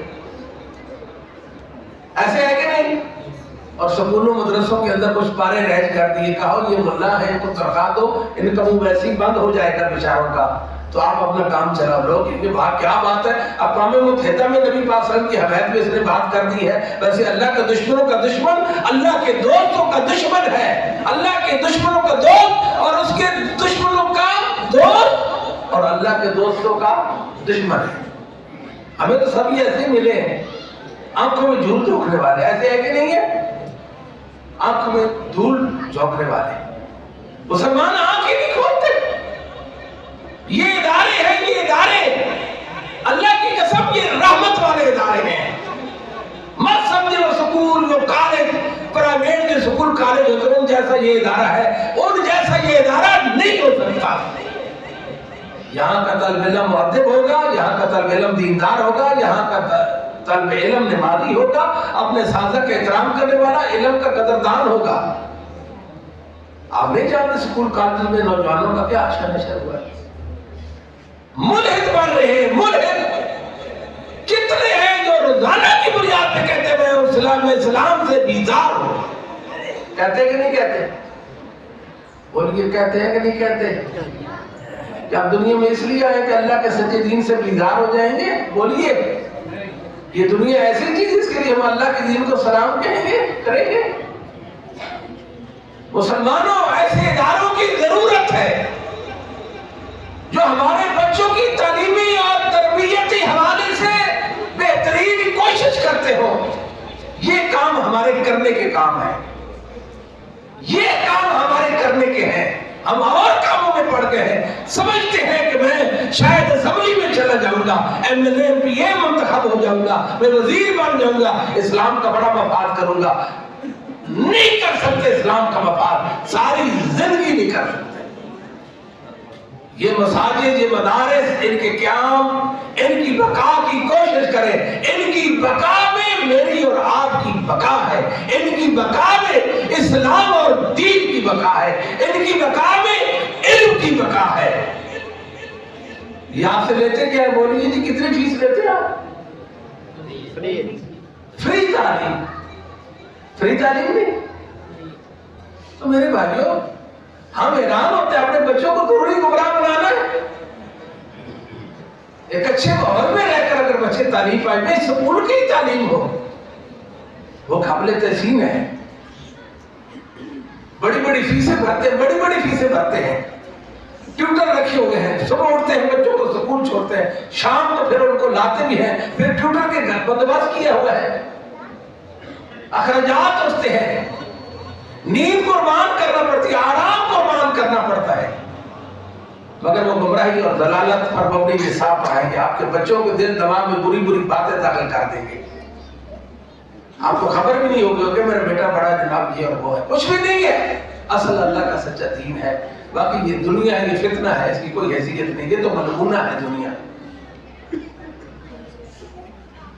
ایسے ہے کہ نہیں؟ اور سکولوں مدرسوں کے اندر کچھ پارے رہج کر دیے, کہو یہ ملا ہے, ان کو تنخواہ دو, ان کا منہ ویسے ہی بند ہو جائے گا بیچاروں کا, تو آپ اپنا کام چلا لو. کیا بات ہے, اقوام متحدہ میں نبی پاک صلی اللہ علیہ وسلم کی حمایت میں اس نے بات کر دی ہے. ویسے اللہ کے دشمنوں کا دشمن اللہ کے دوستوں کا دشمن ہے. اللہ کے دشمنوں کا دوست اور اس کے دشمنوں کا دوست اور اللہ کے دوستوں کا دشمن ہے. ہمیں تو سب یہ ایسے ملے ہیں, آنکھوں میں جھول جھونکنے والے. ایسے ہے کہ نہیں ہے؟ آنکھوں میں دھول جھونکنے والے. مسلمان آنکھ ہی نہیں کھولتے. یہ ادارے ہیں, یہ ادارے اللہ کی قسم یہ رحمت والے ادارے ہیں. مت سمجھے وہ سکول, وہ کالج, پرائیویٹ کے سکول کالج ہوتے ہیں, ان جیسا یہ ادارہ ہے, ان جیسا یہ ادارہ نہیں ہو سکتا. یہاں کا طالب علم مؤدب ہوگا, یہاں کا طالب علم دیندار ہوگا, یہاں کا طالب علم نمازی ہوگا, اپنے اساتذہ کا احترام کرنے والا, علم کا قدردان ہوگا. آپ نہیں جانتے سکول کالج میں نوجوانوں کا کیا عشق نشر ہوا ہے. ملحد بن رہے ہیں, ملحد کتنے ہیں جو روزانہ کی بنیاد پہ کہتے ہیں میں اسلام سے بیزار ہوں. کہتے کہ نہیں کہتے؟ بولیے کہتے ہیں کہ نہیں کہتے؟ کہ آپ دنیا میں اس لیے آئے کہ اللہ کے سچے دین سے بیزار ہو جائیں گے؟ بولیے, یہ دنیا ایسی چیز اس کے لیے ہم اللہ کے دین کو سلام کہیں گے, کریں گے؟ مسلمانوں, ایسے اداروں کی ضرورت ہے جو ہمارے بچوں کی تعلیمی اور تربیتی حوالے سے بہترین کوشش کرتے ہو. یہ کام ہمارے کرنے کے کام ہے, یہ کام ہمارے کرنے کے ہیں. ہم اور کاموں میں پڑ گئے ہیں, سمجھتے ہیں کہ میں شاید اسمبلی میں چلا جاؤں گا, MLA MP منتخب ہو جاؤں گا, میں وزیر بن جاؤں گا, اسلام کا بڑا مفاد کروں گا. نہیں کر سکتے اسلام کا مفاد, ساری زندگی نہیں کر سکتے. یہ مساجد, یہ مدارس, ان کے قیام, ان کی بقا کی کوشش کریں. ان کی بقا میں میری اور آپ کی بقا ہے, ان کی بقا میں اسلام اور دین کی بقا ہے, ان کی بقا میں علم کی بقا ہے. یہ آپ سے لیتے کیا ہے؟ بولیے جی کتنی فیس لیتے ہیں آپ؟ فری تعلیم. فری تعلیم نہیں تو میرے بھائیوں ہم حیران ہوتے ہیں, اپنے بچوں کو ضروری گمراہ بنانا ہے. ایک اچھے ماحول میں رہ کر اگر بچے تعلیم پائیں گے, سکول کی تعلیم ہو, وہ قابل تحسین ہے. بڑی بڑی فیسیں بھرتے ہیں, بڑی بڑی فیسیں بھرتے ہیں, ٹیوٹر رکھے ہوئے ہیں, صبح اٹھتے ہیں بچوں کو سکول چھوڑتے ہیں, شام کو پھر ان کو لاتے بھی ہیں, پھر ٹیوٹر کے گھر بندوبست کیا ہوا ہے, اخراجات ہوتے ہیں, نیند قربان کرنا پڑتی ہے, آرام قربان کرنا پڑتا ہے. مگر وہ گمراہی اور ضلالت پر مبنی نصاب پڑھائیں گے, آپ کے بچوں کے دل دماغ میں بری بری باتیں داخل کر دیں گے. آپ کو خبر بھی نہیں ہوگی کہ میرا بیٹا بڑا جناب یہ اور وہ ہے. کچھ بھی نہیں ہے, اصل اللہ کا سچا دین ہے. باقی یہ دنیا ہے, یہ فتنہ ہے, اس کی کوئی حیثیت نہیں, یہ تو ملعونہ ہے دنیا.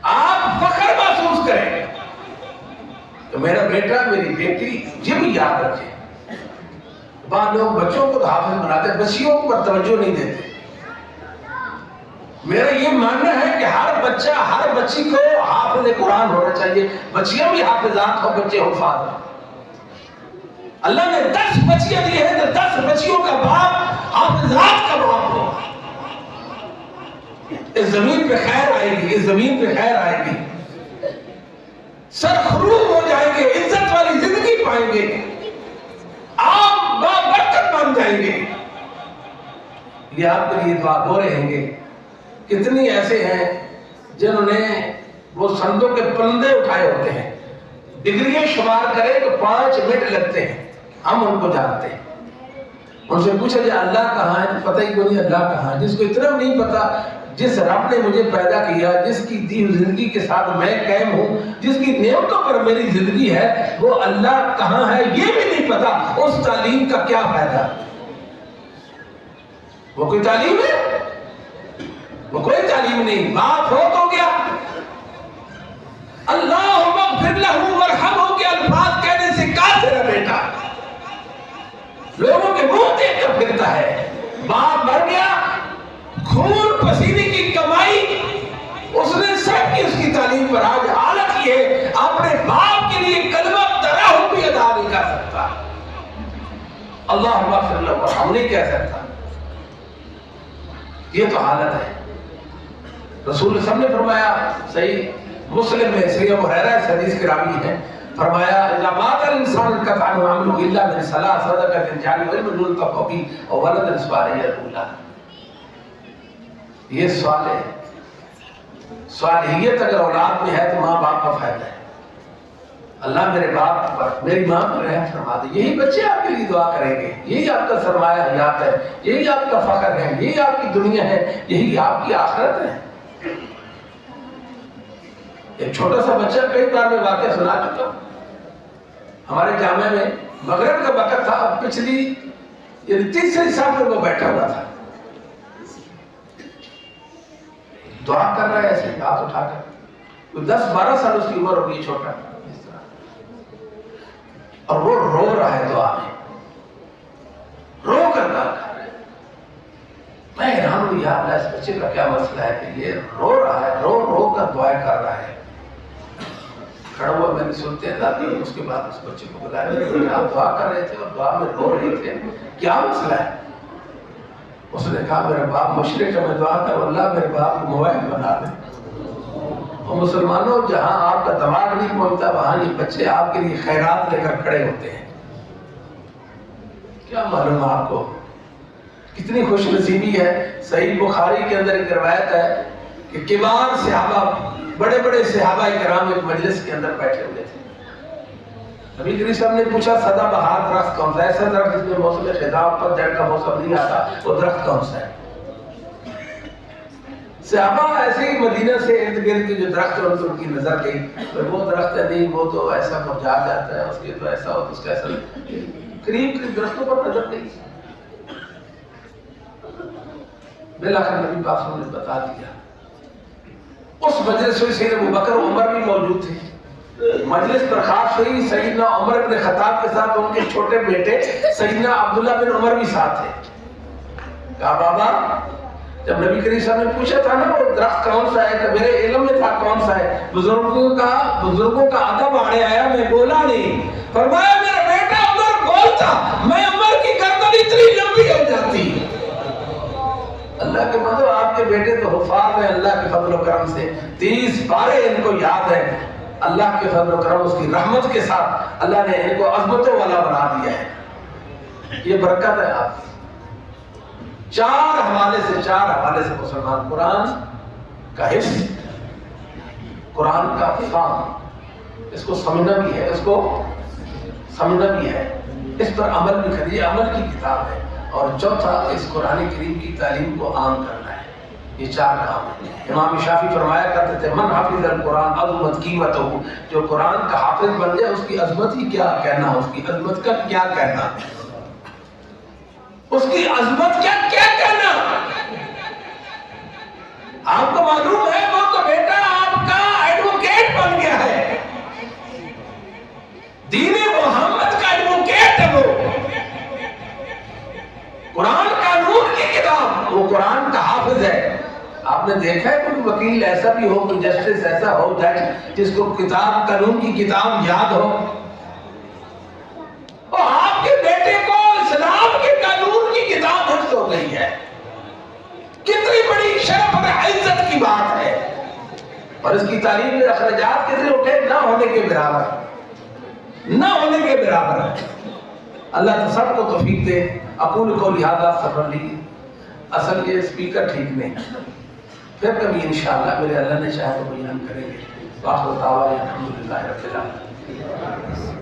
آپ فخر محسوس کریں تو میرا بیٹا, میری بیٹی, یہ بھی یاد رکھیں. بعض لوگ بچوں کو حافظ بناتے ہیں, بچیوں پر توجہ نہیں دیتے. میرا یہ ماننا ہے کہ ہر بچہ, ہر بچی کو حافظ قرآن ہونا چاہیے. بچیاں بھی حافظات ہو, بچے حفاظ ہو. اللہ نے 10 بچیاں دی ہیں تو 10 بچیوں کا باپ حافظات کا باپ ہو. اس زمین پہ خیر آئے گی, اس زمین پہ خیر آئے گی, سرخروب ہو جائیں گے, عزت والی زندگی پائیں گے, آپ بابرکت بن جائیں گے. یہ آپ کے لیے دعا ہو رہے ہیں. کتنی ایسے ہیں جنہوں نے وہ سندوں کے پلندے اٹھائے ہوتے ہیں, ڈگریاں شمار کرے تو 5 منٹ لگتے ہیں. ہم ان کو جانتے ہیں. ان سے پوچھا جائے اللہ کہاں ہے, پتہ ہی کوئی نہیں اللہ کہاں ہے. جس کو اتنا نہیں پتا, جس رب نے مجھے پیدا کیا, جس کی دی زندگی کے ساتھ میں قائم ہوں, جس کی نعمتوں پر میری زندگی ہے, وہ اللہ کہاں ہے یہ بھی نہیں پتا, اس تعلیم کا کیا فائدہ؟ وہ کوئی تعلیم ہے؟ وہ کوئی تعلیم نہیں. بات ہو تو کیا اللہم اغفر لہ ورحمہ کے الفاظ کہنے سے کافر ہے بیٹا. لوگوں کے منہ دیکھ کر پھرتا ہے. باپ مر گیا, خون پسینے کی کمائی اس نے سب کی اس کی تعلیم پر. آج حالت یہ ہے اپنے باپ کے لیے کلمہ تراہم بھی ادا نہیں کر سکتا. اللہم اغفر لہ ورحمہ نہیں کہہ سکتا. یہ تو حالت ہے. رسول صلی اللہ علیہ وسلم نے فرمایا, صحیح مسلم میں صحیح ابو ہریرہ اس حدیث کے راوی ہیں, فرمایا اذا مات الانسان انقطع عنه عمله الا من ثلاث صدقۃ جاریہ وعلم ينتفع به وولد صالح يدعو له. یہ سوال ہے. صالحیت اگر اولاد میں ہے تو ماں باپ کا فائدہ ہے. اللہ میرے باپ پر, میری ماں پر رحم فرما دے. یہی بچے آپ کے لیے دعا کریں گے. یہی آپ کا سرمایہ حیات ہے, یہی آپ کا فخر ہے, یہی آپ کی دنیا ہے, یہی آپ کی آخرت ہے. ایک چھوٹا سا بچہ, کئی بار میں واقعہ سنا چکا ہوں. ہمارے جامعہ میں مغرب کا وقت تھا, اب پچھلی یعنی 3 سال میں وہ بیٹھا ہوا تھا, دعا کر رہا ہے ایسے ہاتھ اٹھا کر. کوئی 10-12 سال اس کی عمر ہوگی, چھوٹا اس طرح, اور وہ رو رہا ہے دعا میں, رو کر دعا کر رہا ہے. میں حیران ہوں, یا اللہ اس بچے کا کیا مسئلہ ہے کہ یہ رو رہا ہے, رو رو کر دعائیں کر رہا ہے. کھڑا ہوا میں نے سنتے ہیں دادی, اس کے بعد اس بچے کو بلایا, آپ دعا کر رہے تھے اور دعا میں رو رہے تھے, کیا مسئلہ ہے؟ اس نے کہا میرا باپ مشرق ہے, میں دعا کر اللہ میرے باپ کو موائل بنا دے. اور مسلمانوں, جہاں آپ کا دماغ نہیں پہنچتا وہاں یہ بچے آپ کے لیے خیرات لے کر کھڑے ہوتے ہیں. کیا معلوم آپ کو کتنی خوش نصیبی ہے. صحیح بخاری کے اندر ایک روایت ہے کہ کبار صحابہ, بڑے بڑے صحابہ کرام ایک مجلس کے اندر بیٹھے ہوئے تھے. نبی کریم صاحب نے پوچھا سدا بہار درخت کون سا ہے؟ ایسا درخت جس میں موسم خزاں پر جڑ کا موسم نہیں آتا, وہ درخت کون سا ہے؟ صحابہ ایسے ہی مدینہ سے ارد گرد کے جو درخت ہیں ان کی نظر گئی, وہ درخت ہے نہیں, وہ تو ایسا مرجھا جاتا ہے, اس کے تو ایسا ہو, اس کا ایسا. قریب قریب درختوں پر نظر گئی. بالآخر نبی پاک صلی اللہ علیہ وسلم نے بتا دیا. اس مجلس میں سیدنا ابوبکر عمر بھی موجود تھے. مجلس برخاست ہوئی, سیدنا عمر بن خطاب کے ساتھ ان کے چھوٹے بیٹے سیدنا عبداللہ بن عمر بھی ساتھ تھے. کہا بابا, جب نبی کریم صلی اللہ علیہ وسلم نے پوچھا تھا نا وہ درخت کون سا ہے, تو میرے علم میں تھا کون سا ہے. بزرگوں کا ادب آڑے آیا, میں بولا نہیں. فرمایا میرا بیٹا عمر بولتا, میں عمر کی گردن اتنی لمبی ہو جاتی. اللہ کے مطلب آپ کے بیٹے تو حفاظ ہیں اللہ کے فضل و کرم سے, 30 پارے ان کو یاد ہے. اللہ کے فضل و کرم, اس کی رحمت کے ساتھ اللہ نے ان کو عظمتوں والا بنا دیا ہے. یہ برکت ہے آپ. 4 حوالے سے مسلمان قرآن کا حفظ, قرآن کا فہم, اس کو سمجھنا بھی ہے, اس پر عمل بھی کریے. عمل کی کتاب ہے. اور چوتھا, اس قرآن کریم کی تعلیم کو عام کرنا ہے. یہ 4 کام ہیں. امام شافعی فرمایا کرتے تھے من حافظ القرآن عظمت قیمت ہو, جو قرآن کا حافظ بن جائے اس کی عظمت ہی کیا کہنا, اس کی عظمت کا کیا کہنا, اس کی عظمت کیا کہنا. آپ کو معلوم ہے وہ تو بیٹا آپ کا ایڈوکیٹ بن گیا ہے, دین محمد کا ایڈوکیٹ ہے. وہ قرآن قانون کی کتاب, وہ قرآن کا حافظ ہے. آپ نے دیکھا ہے کوئی وکیل ایسا بھی ہو, کوئی جسٹس ایسا ہو جس کو کتاب قانون کی کتاب یاد ہو؟ وہ آپ اسلام کے قانون کی کتاب حفظ ہو گئی ہے. کتنی بڑی شرف اور عزت کی بات ہے. اور اس کی تعلیم میں اخراجات کتنے اٹھے؟ نہ ہونے کے برابر، نہ ہونے کے برابر ہے. اللہ تو سب کو توفیق دے. اقول قولی ھذا استغفر لی. اصل یہ اسپیکر ٹھیک نہیں، پھر کبھی انشاءاللہ میرے اللہ نے چاہا تو بیان کریں گے. واخر دعوانا الحمدللہ رب العالمین.